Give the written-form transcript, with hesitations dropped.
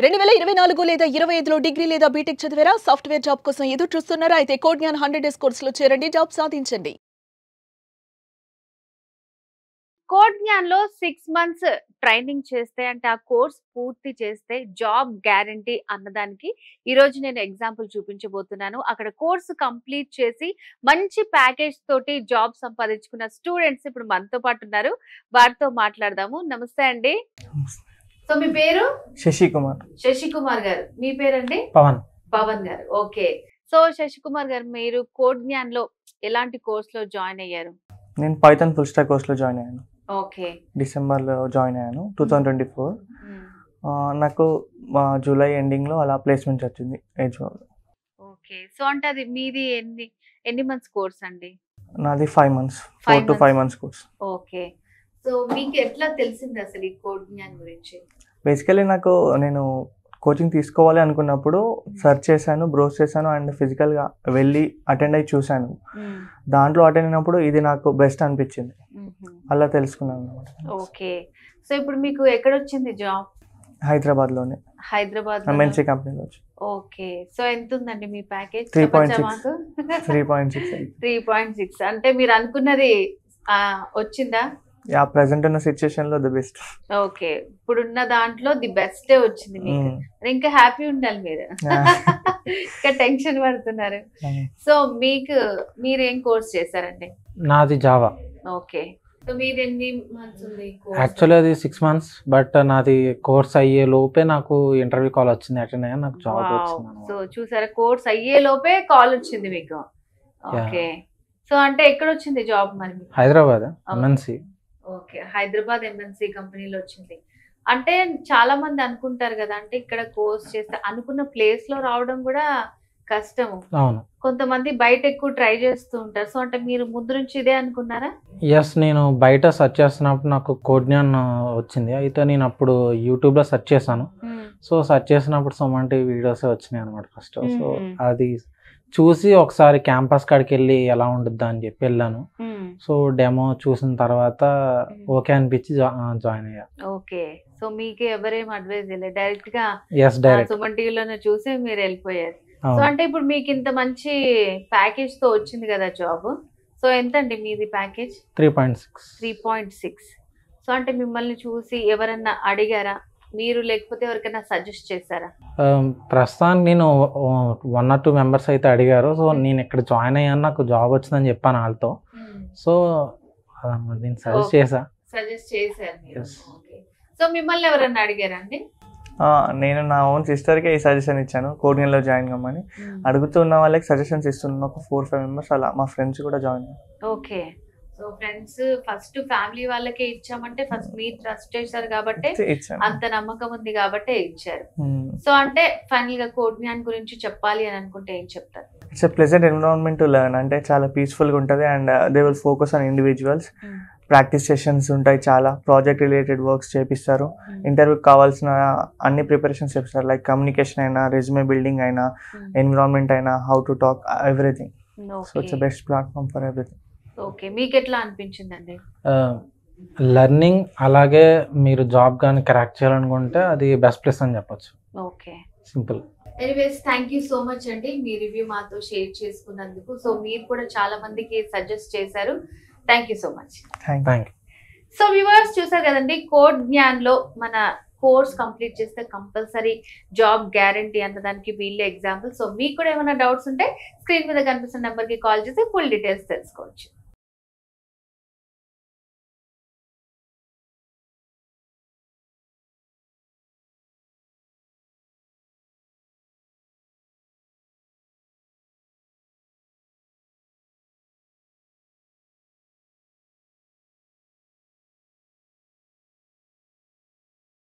2024 లేదా 25లో డిగ్రీ లేదా బీటెక్ చదివారా? సాఫ్ట్‌వేర్ జాబ్ కోసం ఎదురు చూస్తున్నారా? అయితే కోడ్ జ్ఞాన్ 100 డేస్ కోర్సులో చేరండి, జాబ్ సాధించండి. కోడ్ జ్ఞాన్‌లో 6 మంత్స్ ట్రైనింగ్ చేస్తే అంటే ఆ కోర్స్ పూర్తి చేస్తే జాబ్ గ్యారంటీ అన్నదానికి ఈరోజు నేను ఎగ్జాంపుల్ చూపించబోతున్నాను. అక్కడ కోర్స్ కంప్లీట్ చేసి మంచి ప్యాకేజ్ తోటి జాబ్ సంపాదించుకున్న స్టూడెంట్స్ ఇప్పుడు మనతో పాటు ఉన్నారు. వారితో మాట్లాడదాము. నమస్తే అండి. సో మీ పేరు? శశికుమార్. శశికుమార్ గారు. మీ పేరండి? పవన్. పవన్ గారు. ఓకే. సో శశికుమార్ గారు, మీరు కోడ్ జ్ఞాన్‌లో ఎలాంటి కోర్స్‌లో జాయిన్ అయ్యారు? నేను పైథాన్ ఫుల్ స్టాక్ కోర్స్లో జాయిన్ అయ్యాను. ఓకే. డిసెంబర్లో జాయిన్ అయ్యాను 2024. హ్మ్. నాకు జూలై ఎండింగ్లో అలా ప్లేస్మెంట్ వచ్చింది HO. ఓకే. సో అంటే అది మీది ఎన్ని మంత్స్ కోర్స్ అండి? నాది 5 months, 4 to 5 months course. Okay. So మీకు ఎట్లా తెలిసింది అసలు ఈ కోడ్ జ్ఞాన్ గురించి? బేసికలీ నేను కోచింగ్ తీసుకోవాలి అనుకున్నప్పుడు సెర్చ్ చేశాను, బ్రౌజ్ చేశాను అండ్ ఫిజికల్గా వెళ్ళి అటెండ్ అయ్యి చూశాను. దాంట్లో అటెండ్ అయినప్పుడు ఇది నాకు బెస్ట్ అనిపించింది, అలా తెలుసుకున్నాను అనమాట. ఓకే. సో ఇప్పుడు మీకు ఎక్కడ వచ్చింది జాబ్? హైదరాబాద్లోనే, హైదరాబాద్ MNC కంపెనీలో వచ్చి. ఓకే. సో ఎంత ఉందండి మీ ప్యాకేజ్? 3.6. 3.6 అంటే మీరు అనుకున్నది వచ్చిందా? ప్రెసెంట్ ఉన్న సిచ్యుయేషన్ లో ది బెస్ట్. ఓకే. ఇప్పుడున్న దాంట్లో ది బెస్టే వచ్చింది మీకు. ఇంకా హ్యాపీ ఉండాలి మీరు. ఇంకా టెన్షన్ పడుతున్నారు. సో మీరేం కోర్స్ చేశారండి? నాది జావా. ఓకే. సో మీది ఎన్ని మంత్స్ ఉంది? యాక్చువల్లీ అది 6 months, బట్ నాది కోర్స్ అయ్యే లోపే నాకు ఇంటర్వ్యూ కాల్ వచ్చింది, అటెండ్ అయ్యా, నాకు జాబ్ వచ్చింది. సో చూసారా, కోర్స్ అయ్యే లోపే కాల్ వచ్చింది మీకు. ఓకే. సో అంటే ఎక్కడ వచ్చింది జాబ్ మరి? Hyderabad MNC. Okay. Hyderabad MNC కంపెనీలో వచ్చింది. అంటే చాలా మంది అనుకుంటారు కదా, అంటే ఇక్కడ కోర్స్ చేస్తే అనుకున్న ప్లేస్ లో రావడం కూడా కష్టము. అవును. కొంతమంది బయట ఎక్కువ ట్రై చేస్తూ ఉంటారు. సో అంటే మీరు ముందు నుంచి ఇదే అనుకున్నారా? ఎస్, నేను బయట సెర్చ్ చేస్తున్నప్పుడు నాకు కోడ్ జ్ఞాన్ వచ్చింది. అయితే నేను అప్పుడు యూట్యూబ్ లో సెర్చ్ చేశాను. సో సెర్చ్ చేసినప్పుడు సమంటి వీడియోస్ వచ్చినాయి అనమాట ఫస్ట్. సో అది చూసి ఒకసారి క్యాంపస్ కాడికి వెళ్ళి ఎలా ఉంటుందా అని చెప్పి వెళ్ళాను. సో డెమో చూసిన తర్వాత ఓకే అనిపించి జాయిన్ అయ్యా. ఓకే. సో మీకు ఎవరేం అడ్వైజ్ చేయలేదు, డైరెక్ట్ గా సుమన్ టీవీలోనే చూసి మీరు వెళ్ళిపోయారు. సో అంటే ఇప్పుడు మీకు ఇంత మంచి ప్యాకేజ్ తో వచ్చింది కదా జాబ్. సో ఎంత అండి మీది ప్యాకేజ్? 3.6. సో అంటే మిమ్మల్ని చూసి ఎవరన్నా అడిగారా మీరు, లేకపోతే ఎవరికైనా సజెస్ట్ చేశారా? ప్రస్తుతానికి నేను 1 or 2 members అయితే అడిగారు. సో నేను ఇక్కడ జాయిన్ అయ్యాను, నాకు జాబ్ వచ్చిందని చెప్పాను వాళ్ళతో. సో నేను సజెస్ట్ చేశారు. సో మిమ్మల్ని ఎవరన్నా అడిగారా అండి? నేను నా ఓన్ సిస్టర్కి ఈ సజెషన్ ఇచ్చాను, కోడ్ జ్ఞాన్లో జాయిన్ కమ్మని. అడుగుతున్న వాళ్ళకి సజెషన్స్ ఇస్తున్నాను, ఒక 4-5 members అలా మా ఫ్రెండ్స్ కూడా జాయిన్ అయ్యారు. Okay. So friends first family వాళ్ళకే ఇచ్చామంటే ఫస్ట్ మీరు ట్రస్ట్ చేశారు కాబట్టి, అంత నమ్మకం ఉంది కాబట్టి ఇచ్చారు. సో అంటే ఫైనల్ గా కోడ్ జ్ఞాన్ గురించి చెప్పాలి అని అనుకుంటే ఏం చెప్తారు? It's a pleasant environment to learn. అంటే చాలా పీస్ఫుల్గా ఉంటుంది and they will focus on individuals. Practice sessions ఉంటాయి, చాలా ప్రాజెక్ట్ రిలేటెడ్ వర్క్స్ చేపిస్తారు. ఇంటర్వ్యూకి కావాల్సిన అన్ని ప్రిపరేషన్స్ చేపిస్తారు, లైక్ కమ్యూనికేషన్ అయినా, రెజ్యూమే బిల్డింగ్ అయినా, ఎన్విరాన్మెంట్ అయినా, how to talk, everything. So it's best platform for everything. Okay. మీకు ఎట్లా అనిపించిందండి లెర్నింగ్? అలాగే మీరు జాబ్ కానీ క్రాక్ చేయాలనుకుంటే అది బెస్ట్ ప్లేస్ అని చెప్పొచ్చు. Okay, simple. Anyways thank you so much అండి, మీ రివ్యూ మాతో షేర్ చేసుకున్నందుకు. సో మీరు కూడా చాలా మందికి సజెస్ట్ చేశారు. Thank you so much. Thank you. So viewers చూసారు కదండి, కోడ్ జ్ఞాన్ లో మన కోర్స్ కంప్లీట్ చేస్తే కంపల్సరీ జాబ్ గ్యారంటీ అన్నదానికి వీళ్ళే ఎగ్జాంపుల్. సో మీకు కూడా ఏమైనా డౌట్స్ ఉంటే స్క్రీన్ మీద కనిపిస్తున్న నెంబర్ కి కాల్ చేసి ఫుల్ డీటెయిల్స్ తెలుసుకోవచ్చు.